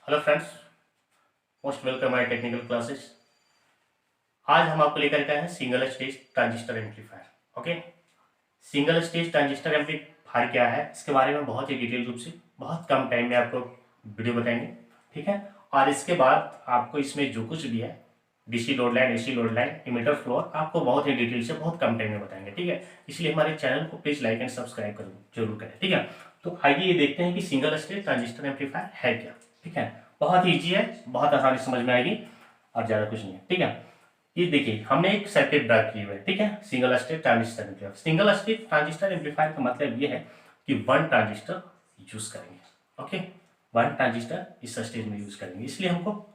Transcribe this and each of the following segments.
Hello friends, most welcome my technical classes. आज हम आपको लेकर के आए हैं single stage transistor amplifier. Okay, single stage transistor amplifier क्या है, इसके बारे में बहुत ही डिटेल रूप से बहुत कम टाइम में आपको वीडियो बताएंगे। ठीक है, और इसके बाद आपको इसमें जो कुछ भी है DC load line, AC load line, emitter floor, आपको बहुत ही डिटेल से बहुत कम टाइम में बताएंगे। ठीक है, इसलिए हमारे चैनल को प्लीज लाइक एंड सब्सक्राइब जरूर करें। ठीक है, तो आइए ये देखते हैं कि सिंगल स्टेज ट्रांजिस्टर एम्पलीफायर है क्या। ठीक है, बहुत ईजी है, बहुत आसानी से समझ में आएगी और ज़्यादा कुछ नहीं है। ठीक है, ये देखिए हमने एक सर्किट ड्रा की हुई है। ठीक है, single stage transistor amplifier. Single stage transistor amplifier का मतलब ये है कि वन ट्रांजिस्टर यूज करेंगे। ओके, वन ट्रांजिस्टर इस स्टेज में यूज करेंगे, इसलिए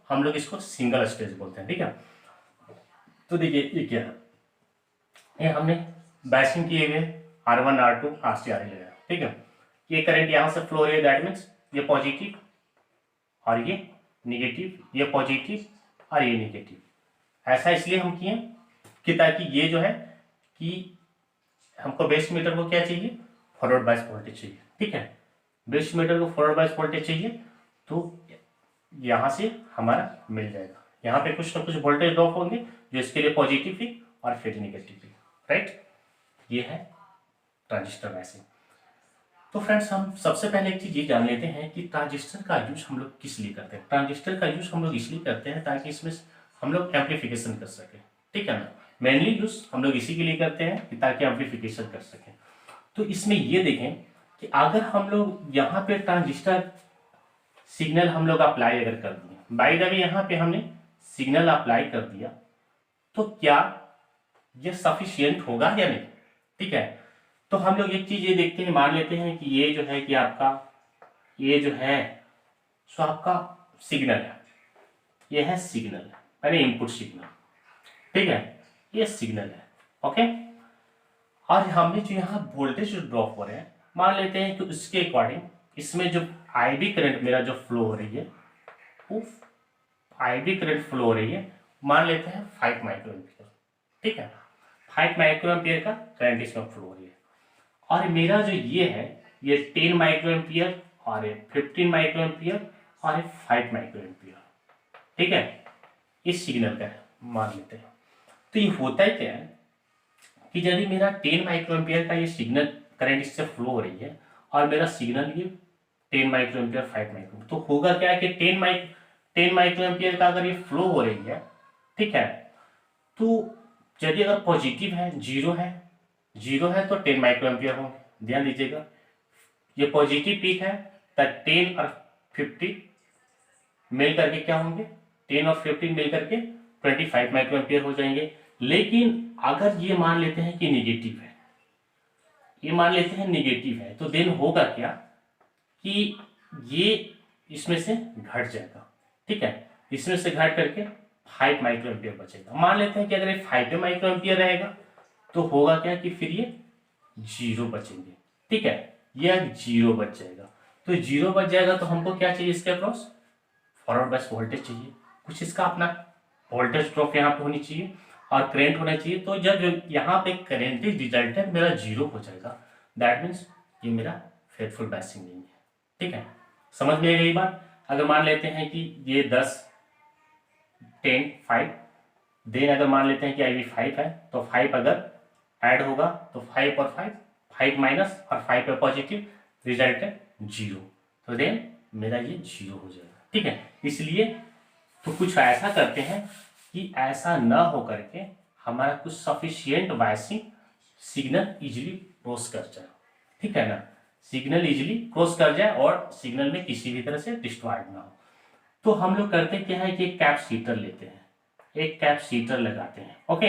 हम लोग इसको सिंगल स्टेज बोलते हैं। ठीक है, तो देखिए ये क्या है, ये हमने बैसिंग किए हुए R1 R2 RC RA लगाया। ठीक है, ये करंट यहाँ से फ्लो हो रही है, दैट मीन्स ये पॉजिटिव और ये निगेटिव, ये पॉजिटिव और ये निगेटिव। ऐसा इसलिए हम किए कि ताकि ये जो है कि हमको बेस मीटर को क्या चाहिए, फॉरवर्ड बायस वोल्टेज चाहिए। ठीक है, बेस मीटर को फॉरवर्ड बायस वोल्टेज चाहिए, तो यहाँ से हमारा मिल जाएगा। यहाँ पे कुछ ना कुछ वोल्टेज ड्रॉप होंगे जो इसके लिए पॉजिटिव भी और फिर निगेटिव भी। राइट, ये है ट्रांजिस्टर बायसिंग। तो फ्रेंड्स, हम सबसे पहले एक चीज ये जान लेते हैं कि ट्रांजिस्टर का यूज हम लोग किस लिए करते हैं। ट्रांजिस्टर का यूज हम लोग इसलिए करते हैं ताकि इसमें हम लोग एम्पलीफिकेशन कर सकें। ठीक है ना, मेनली यूज हम लोग इसी के लिए करते हैं कि ताकि एम्पलीफिकेशन कर सकें। तो इसमें ये देखें कि अगर हम लोग यहाँ पे ट्रांजिस्टर सिग्नल हम लोग अप्लाई अगर कर दिए, बाय द वे यहाँ पे हमने सिग्नल अप्लाई कर दिया, तो क्या ये सफिशियंट होगा या नहीं। ठीक है, तो हम लोग एक चीज ये देखते हैं, मान लेते हैं कि ये जो है कि आपका ये जो है सो आपका सिग्नल है, ये है सिग्नल, यानी इनपुट सिग्नल। ठीक है, ये सिग्नल है। ओके, और हमने जो यहाँ वोल्टेज जो ड्रॉप हो रहे हैं, मान लेते हैं कि उसके अकॉर्डिंग इसमें जो आईबी करंट मेरा जो फ्लो हो रही है, वो आईबी करंट फ्लो हो रही है, मान लेते हैं 5 माइक्रो एम्पियर। ठीक है, 5 माइक्रो एम्पियर का करंट इसमें फ्लो हो रही है, और मेरा जो ये है ये 10 माइक्रो एम्पियर और 15 माइक्रो एम्पियर और 5 माइक्रो एम्पियर। ठीक है, इस सिग्नल का मान लेते हैं। तो ये होता है क्या है कि यदि मेरा 10 माइक्रो एम्पियर का ये सिग्नल करंट इससे फ्लो हो रही है और मेरा सिग्नल ये 10 माइक्रो एम्पियर 5 माइक्रो, तो होगा क्या कि 10 माइक्रो एम्पियर का अगर ये फ्लो हो रही है, ठीक है, तो यदि अगर पॉजिटिव है, जीरो है तो 10 माइक्रो एम्पियर होंगे। ध्यान दीजिएगा, ये पॉजिटिव पीक है तो 10 और 50 मिल करके क्या होंगे, 10 और 15 मिल करके 25 माइक्रो एम्पियर हो जाएंगे। लेकिन अगर ये मान लेते हैं कि निगेटिव है, ये मान लेते हैं निगेटिव है, तो देन होगा क्या कि ये इसमें से घट जाएगा। ठीक है, इसमें से घट करके 5 माइक्रो एम्पियर बचेगा। मान लेते हैं कि अगर ये 5 माइक्रो एम्पियर रहेगा तो होगा क्या कि फिर ये जीरो बचेंगे। ठीक है, ये जीरो बच जाएगा। तो जीरो बच जाएगा तो हमको क्या चाहिए, इसके अक्रॉस फॉरवर्ड बायस वोल्टेज चाहिए, कुछ इसका अपना वोल्टेज ड्रॉप यहाँ पे होनी चाहिए और करंट होना चाहिए। तो जब यहाँ पे करंट रिजल्टेंट मेरा जीरो हो जाएगा, दैट मीन्स ये मेरा फेथफुल बायसिंग नहीं है। ठीक है, समझ में आई बात। अगर मान लेते हैं कि ये 10 10 5, देन अगर मान लेते हैं कि IV 5 है, तो 5 अगर ऐड होगा तो 5 और 5 माइनस और 5 पे पॉजिटिव, रिजल्टेंट जीरो, तो देन मेरा ये जीरो हो जाएगा। ठीक है, इसलिए तो कुछ ऐसा करते हैं कि ऐसा ना हो करके हमारा कुछ sufficient biasing signal easily cross कर जाए। ठीक है ना, सिग्नल इजीली क्रॉस कर जाए और सिग्नल में किसी भी तरह से डिस्टॉर्ट ना हो। तो हम लोग करते क्या है कि एक कैपेसिटर लेते हैं, एक कैपेसिटर लगाते हैं। ओके,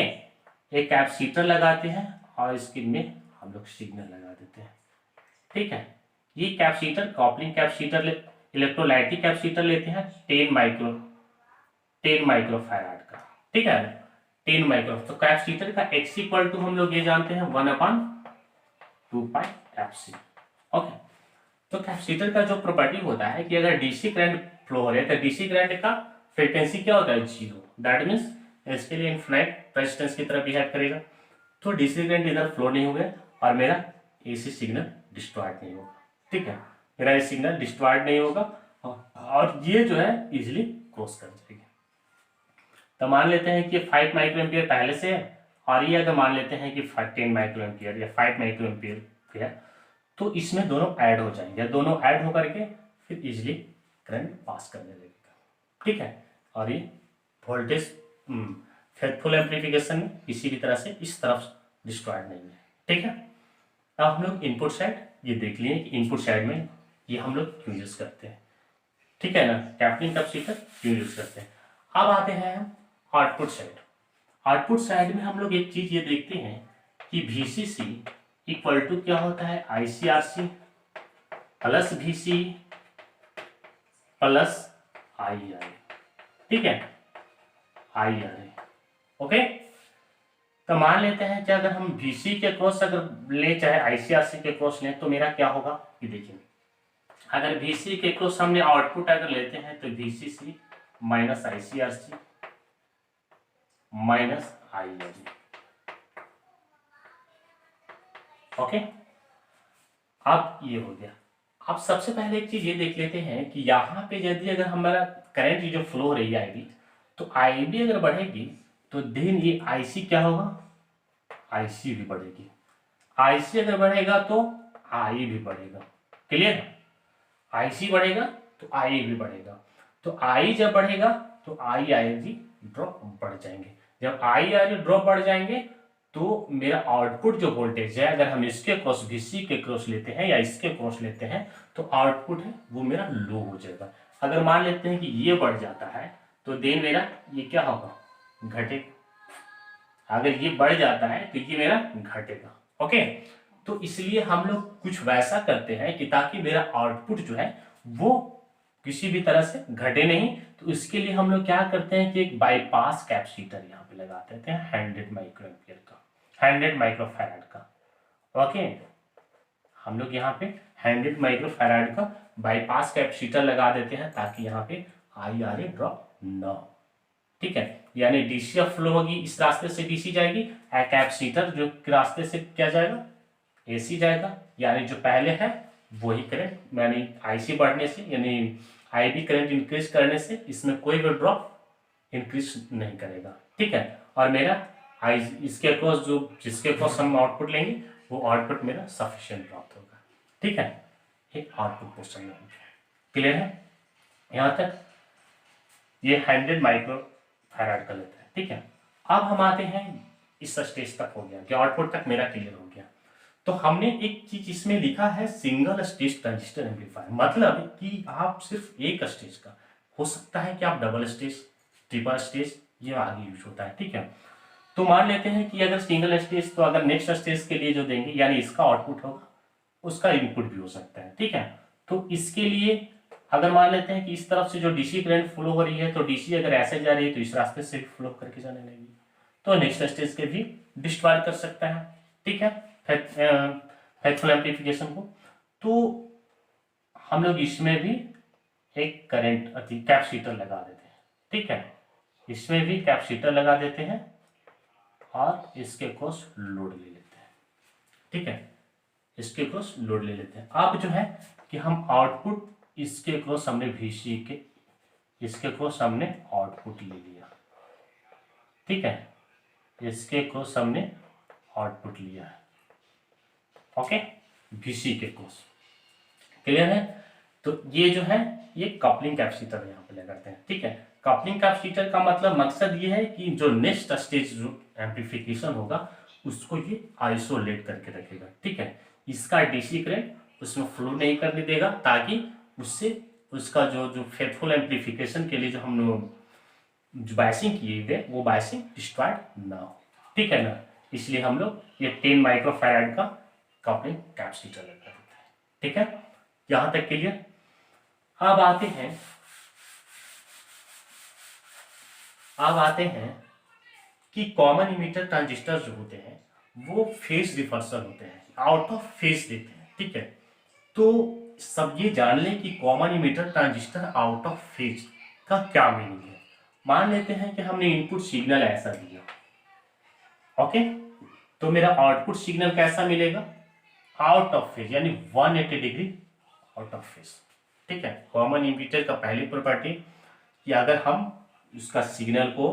एक कैपेसिटर लगाते हैं और इसके में हम लोग सिग्नल लगा देते हैं। ठीक है, ये capacitor coupling capacitor electrolytic capacitor लेते हैं 10 माइक्रो फैराड का। ठीक है, 10 माइक्रो, तो कैपेसिटर का x इक्वल टू हम लोग ये जानते हैं 1/2πfc। ओके, तो कैपेसिटर का जो प्रॉपर्टी होता है कि अगर डीसी करंट फ्लो हो रहा है तो डीसी करंट का फ्रीक्वेंसी क्या होता है, जीरो। दैट मीन्स इसके लिए इनफिनाइट रेजिस्टेंस की तरह बिहेव करेगा। तो डीसी करंट इधर फ्लो नहीं होगा और मेरा एसी सिग्नल डिस्टॉर्ट नहीं होगा। ठीक है, मेरा ये सिग्नल डिस्टॉर्ट नहीं होगा और ये जो है इजिली क्रॉस कर जाएगी। तो मान लेते हैं कि 5 माइक्रो एम्पियर पहले से है, और ये अगर मान लेते हैं कि 10 माइक्रो एम्पियर या 5 माइक्रो एम्पियर है, तो इसमें दोनों ऐड हो जाएंगे, दोनों ऐड होकर के फिर इजिली करंट पास करने लगेगा। ठीक है, और ये वोल्टेज फेथफुल एम्प्लीफिकेशन में किसी भी तरह से इस तरफ डिस्ट्रॉयड नहीं है। ठीक है, अब हम लोग इनपुट साइड ये देख लिए कि इनपुट साइड में ये हम लोग क्यों यूज करते हैं। ठीक है ना, टैपलिंग कैपेसिटर क्यों यूज करते हैं। अब आते हैं हम आउटपुट साइड। आउटपुट साइड में हम लोग एक चीज ये देखते हैं कि VCC इक्वल टू क्या होता है, ICRC plus VC plus IRA। ठीक है, IRA। ओके, तो मान लेते हैं कि अगर हम VC के क्रॉस अगर ले चाहे ICRC के क्रॉस लें तो मेरा क्या होगा, ये देखिए। अगर VC के क्रॉस हमने आउटपुट अगर लेते हैं तो VCC minus ICRC minus IRA। Okay, अब ये हो गया। अब सबसे पहले एक चीज ये देख लेते हैं कि यहाँ पे यदि अगर हमारा करंट जो फ्लो हो रही है IB, तो IB अगर बढ़ेगी तो देन ये IC क्या होगा, IC भी बढ़ेगी। IC अगर बढ़ेगा तो I भी बढ़ेगा। क्लियर, IC बढ़ेगा तो I भी बढ़ेगा। तो I जब बढ़ेगा तो IRG ड्रॉप बढ़ जाएंगे। जब IRG ड्रॉप बढ़ जाएंगे तो मेरा आउटपुट जो वोल्टेज है, अगर हम इसके क्रॉस VC के क्रॉस लेते हैं या इसके क्रॉस लेते हैं तो आउटपुट है वो मेरा लो हो जाएगा। अगर मान लेते हैं कि ये बढ़ जाता है तो देन मेरा ये क्या होगा, घटेगा। अगर ये बढ़ जाता है तो ये मेरा घटेगा। ओके, तो इसलिए हम लोग कुछ वैसा करते हैं कि ताकि मेरा आउटपुट जो है वो किसी भी तरह से घटे नहीं। तो इसके लिए हम लोग क्या करते हैं कि एक बाईपास कैपेसिटर यहाँ पे लगा देते हैं 100 माइक्रो एम्पियर का, 100 माइक्रो फैराड का। ओके, हम लोग यहाँ पे 100 माइक्रो फैराड का बाईपास कैपेसिटर लगा देते हैं ताकि यहाँ पे IRA ड्रॉप न हो। ठीक है, यानी DC फ्लो होगी, इस रास्ते से DC जाएगी, कैपेसिटर जो रास्ते से क्या जाएगा, AC जाएगा। यानी जो पहले है वही करंट, यानी IC बढ़ने से यानी IB करंट इंक्रीज करने से इसमें कोई भी ड्रॉप इंक्रीज नहीं करेगा। ठीक है, और मेरा इसके अक्रॉस जो जिसके अक्रॉस हम आउटपुट लेंगे वो आउटपुट मेरा सफिशिएंट प्राप्त होगा। ठीक है, ये आउटपुट पोर्शन में क्लियर है यहाँ तक। ये 100 माइक्रो फैराड का लेता है। ठीक है, अब हम आते हैं इस स्टेज तक हो गया कि आउटपुट तक मेरा क्लियर हो गया। तो हमने एक चीज इसमें लिखा है सिंगल स्टेज ट्रांजिस्टर एम्पलीफायर, मतलब कि आप सिर्फ एक स्टेज का, हो सकता है कि आप डबल स्टेज, ट्रिपल स्टेज, ये आगे यूज होता है। ठीक है, तो मान लेते हैं कि अगर सिंगल स्टेज, तो अगर नेक्स्ट स्टेज के लिए जो देंगे यानी इसका आउटपुट होगा उसका इनपुट भी हो सकता है। ठीक है, तो इसके लिए अगर मान लेते हैं कि इस तरफ से जो DC करंट फ्लो हो रही है तो DC अगर ऐसे जा रही है तो इस रास्ते से फ्लो करके जाने लगेगी, तो नेक्स्ट स्टेज के भी डिस्ट्रॉय कर सकता है। ठीक है, फेथफुल एम्प्लीफिकेशन को। तो हम लोग इसमें भी एक करंट कैपेसिटर लगा देते हैं। ठीक है, इसमें भी कैपेसिटर लगा देते हैं और इसके क्रॉस लोड ले लेते हैं। ठीक है, इसके क्रॉस लोड ले लेते हैं। अब जो है कि हम आउटपुट इसके क्रॉस हमने VC के, इसके क्रॉस हमने आउटपुट ले लिया। ठीक है, इसके क्रॉस हमने आउटपुट लिया है। ओके, VC के क्रॉस क्लियर है। तो ये जो है ये कपलिंग कैपेसिटर यहाँ पे लगाते हैं। ठीक है, कपलिंग कैपेसिटर का मतलब मकसद ये है कि जो नेक्स्ट स्टेज जो एम्प्लीफिकेशन होगा उसको ये आइसोलेट करके रखेगा। ठीक है, इसका DC करंट उसमें फ्लो नहीं करने देगा ताकि उससे उसका जो फेथफुल एम्प्लीफिकेशन के लिए जो हम लोग जो बायसिंग किए गए वो बायसिंग डिस्ट्रॉयड ना हो। ठीक है ना, इसलिए हम लोग ये 10 माइक्रो फैराड का कपलिंग कैपेसिटर लगा देते हैं। ठीक है, यहाँ तक क्लियर। अब आते हैं कि कॉमन इमीटर ट्रांजिस्टर जो होते हैं वो फेज रिवर्सल होते हैं, आउट ऑफ फेज देते हैं। ठीक है, तो सब ये जान लें कि common emitter transistor out of phase का क्या मीनिंग है। मान लेते हैं कि हमने इनपुट सिग्नल ऐसा दिया। ओके, तो मेरा आउटपुट सिग्नल कैसा मिलेगा, आउट ऑफ फेज, यानी 180 डिग्री आउट ऑफ फेज। ठीक है। कॉमन इमीटर का पहली प्रॉपर्टी कि अगर हम उसका सिग्नल को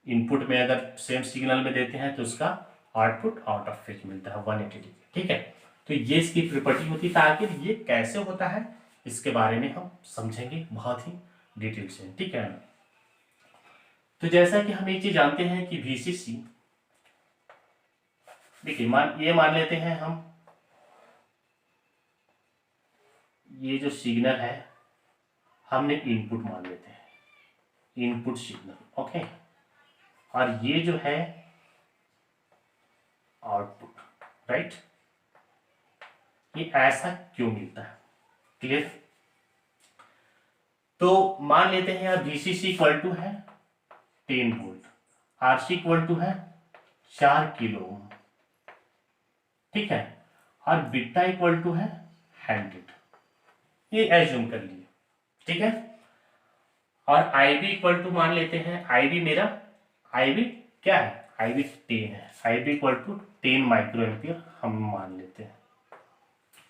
इनपुट में अगर सेम सिग्नल में देते हैं तो उसका आउटपुट आउट ऑफ फेज मिलता है 180 डिग्री, ठीक है। तो ये इसकी प्रॉपर्टी होती है। आखिर ये कैसे होता है इसके बारे में हम समझेंगे बहुत ही डिटेल से, ठीक है। तो जैसा कि हम एक चीज जानते हैं कि VCC, देखिए मान लेते हैं हम ये जो सिग्नल है हमने इनपुट मान लेते हैं, इनपुट सिग्नल, ओके। और ये जो है आउटपुट, राइट। ये ऐसा क्यों मिलता है, क्लियर। तो मान लेते हैं यहाँ VCC इक्वल टू है 10 वोल्ट, RC इक्वल टू है 4 किलो ओम, ठीक है। और बीटा इक्वल टू है 100, ये एज्यूम कर लिए, ठीक है। और IB इक्वल टू मान लेते हैं, IB मेरा IB क्या है, IB 10 है, IB equal to 10 micro ampere हम मान लेते हैं,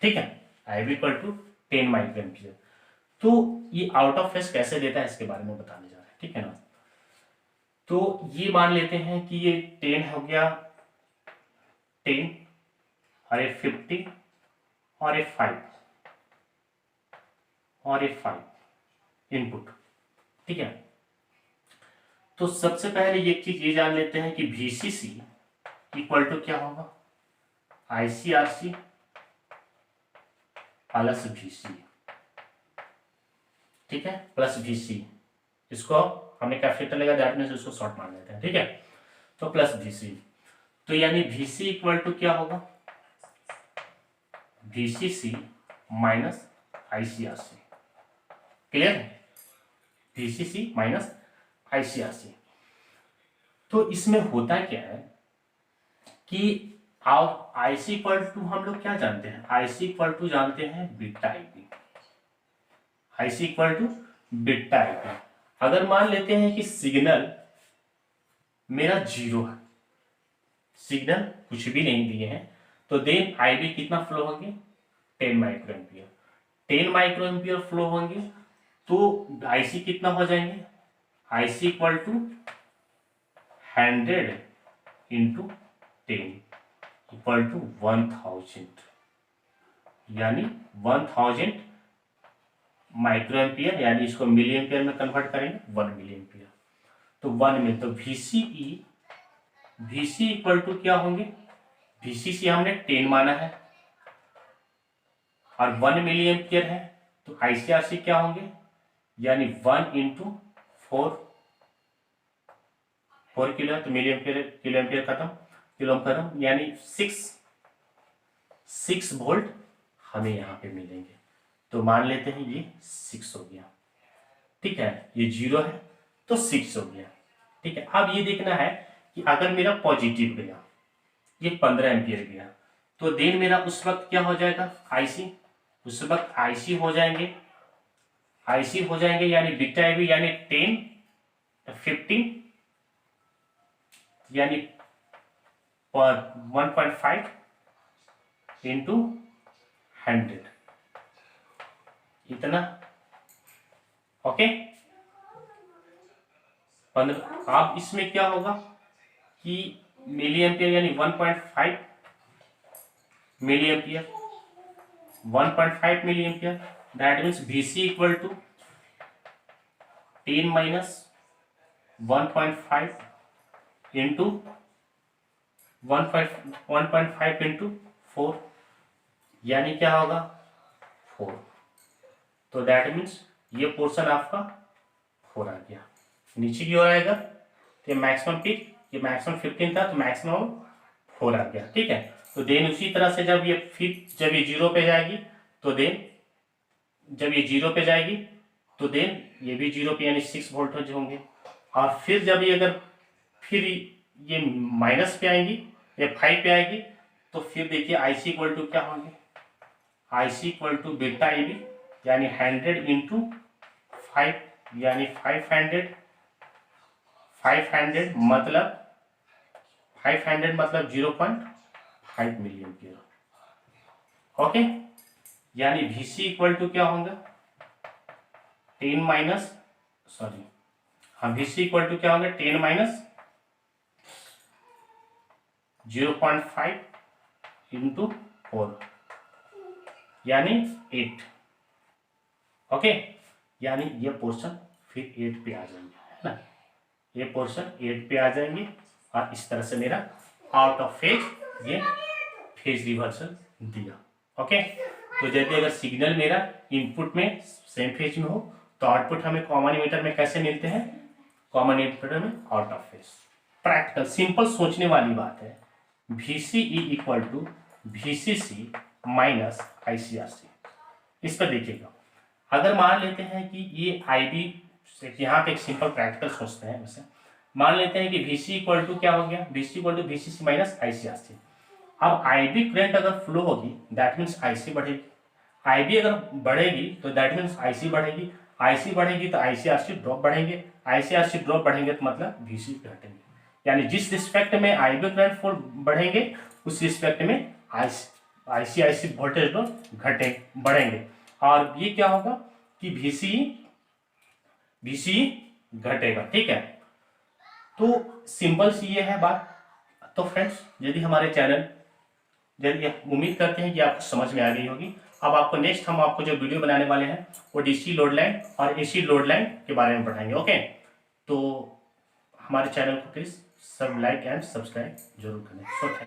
ठीक है। IB equal to 10 micro ampere. तो ये आउट ऑफ फेज कैसे देता है इसके बारे में बताने जा रहे हैं, ठीक है ना। तो ये मान लेते हैं कि ये 10 हो गया, 10 और ये 50 और ये 5 और ये 5 इनपुट, ठीक है। तो सबसे पहले एक चीज ये जान लेते हैं कि VCC इक्वल टू क्या होगा, ICRC प्लस VC, ठीक है, प्लस VC। इसको हमने कैपिटल लेगा, दैट मींस उसको शॉर्ट मान लेते हैं, ठीक है। तो प्लस VC, तो यानी VC इक्वल टू क्या होगा, VCC माइनस ICRC, क्लियर है, VCC माइनस ICRC। तो इसमें होता क्या है कि आप IC इक्वल टू हम लोग क्या जानते हैं, IC इक्वल टू जानते हैं beta IB, IC equal to beta IB। अगर मान लेते हैं कि सिग्नल मेरा 0 है, सिग्नल कुछ भी नहीं दिए हैं, तो देन IB कितना फ्लो होंगे, 10 micro ampere, 10 micro ampere flow होंगे। तो IC कितना हो जाएंगे, IC equal to 100 into 10 equal to 1000, यानी 1000 माइक्रो एम्पियर, यानी इसको मिली एम्पियर में कन्वर्ट करेंगे 1 मिली एम्पियर। तो 1 में तो VC इक्वल टू क्या होंगे, VCC हमने 10 माना है और 1 मिली एम्पियर है, तो ICRC क्या होंगे, यानी 1 इंटू 4 किलो, तो मिली एम्पियर, किलो एम्पियर खत्म, किलो खत्म, यानी 6 वोल्ट हमें यहाँ पे मिलेंगे। तो मान लेते हैं ये 6 हो गया, ठीक है, ये 0 है तो 6 हो गया, ठीक है। अब ये देखना है कि अगर मेरा पॉजिटिव गया, ये 15 एम्पियर गया, तो देन मेरा उस वक्त क्या हो जाएगा, IC, उस वक्त IC हो जाएंगे, यानी बीटा IB यानी 10 15 यानी 1.5 इंटू 100, इतना, ओके। 15। अब इसमें क्या होगा कि मिली एम्पियर यानी 1.5 milli ampere, 1.5 milli ampere, that means VC equal to 10 minus 1.5 into 1.5 into 4, यानी क्या होगा 4। तो दैट मीन्स ये पोर्शन आपका 4 आ गया, नीचे की ओर आएगा तो ये मैक्सिमम पीक, ये मैक्सिमम 15 था तो मैक्सिमम 4 आ गया, ठीक है। तो देन उसी तरह से जब ये 0 पे जाएगी तो देन जब ये 0 पे जाएगी तो देन ये भी 0 पे यानी 6 वोल्टेज होंगे। और फिर जब ये अगर फिर ये माइनस पे आएंगी या 5 पे आएगी तो फिर देखिए IC इक्वल टू क्या होंगे, IC equal to beta IB यानी 100 इंटू 5 यानी 500 मतलब 0.5 मिली एम्पियर, ओके। यानी VC इक्वल टू क्या होगा, 10 माइनस सॉरी हाँ VC इक्वल टू क्या होगा 10 माइनस 0.5 इंटू 4 यानी 8। ओके, यानी ये पोर्शन फिर 8 पे आ जाएंगे, है ना, ये पोर्शन 8 पे आ जाएंगे और इस तरह से मेरा आउट ऑफ फेज ये फेज रिवर्सल दिया। ओके, तो जैसे अगर सिग्नल मेरा इनपुट में सेम फेज में हो तो आउटपुट हमें कॉमन एमिटर में कैसे मिलते हैं, कॉमन एमिटर में out of phase. Practical simple सोचने वाली बात है। VCE equal to VCC minus ICRC। इस पर देखिएगा, अगर मान लेते हैं कि ये IB, यहाँ पे एक सिंपल प्रैक्टिकल सोचते हैं वैसे, मान लेते हैं कि VC इक्वल टू क्या हो गया, VC equal to VCC minus ICRC। अब IB करंट अगर फ्लो होगी दैट मीन्स IC बढ़ेगी, IB अगर बढ़ेगी तो दैट मीन्स IC बढ़ेगी, IC बढ़ेगी तो ICRC ड्रॉप बढ़ेंगे, ICRC ड्रॉप बढ़ेंगे तो मतलब VC घटेंगे। यानी जिस रिस्पेक्ट में IB करंट फ्लो बढ़ेंगे उस रिस्पेक्ट में IC वोल्टेज ड्रॉप बढ़ेंगे। और ये क्या होगा कि VC घटेगा। ठीक है, तो सिंपल सी ये है बात। तो फ्रेंड्स, यदि हमारे चैनल, यदि उम्मीद करते हैं कि आपको समझ में आ गई होगी। अब आपको नेक्स्ट हम आपको जो वीडियो बनाने वाले हैं वो DC लोड लाइन और AC लोड लाइन के बारे में पढ़ाएंगे। ओके, तो हमारे चैनल को प्लीज सब लाइक एंड सब्सक्राइब जरूर करें। सो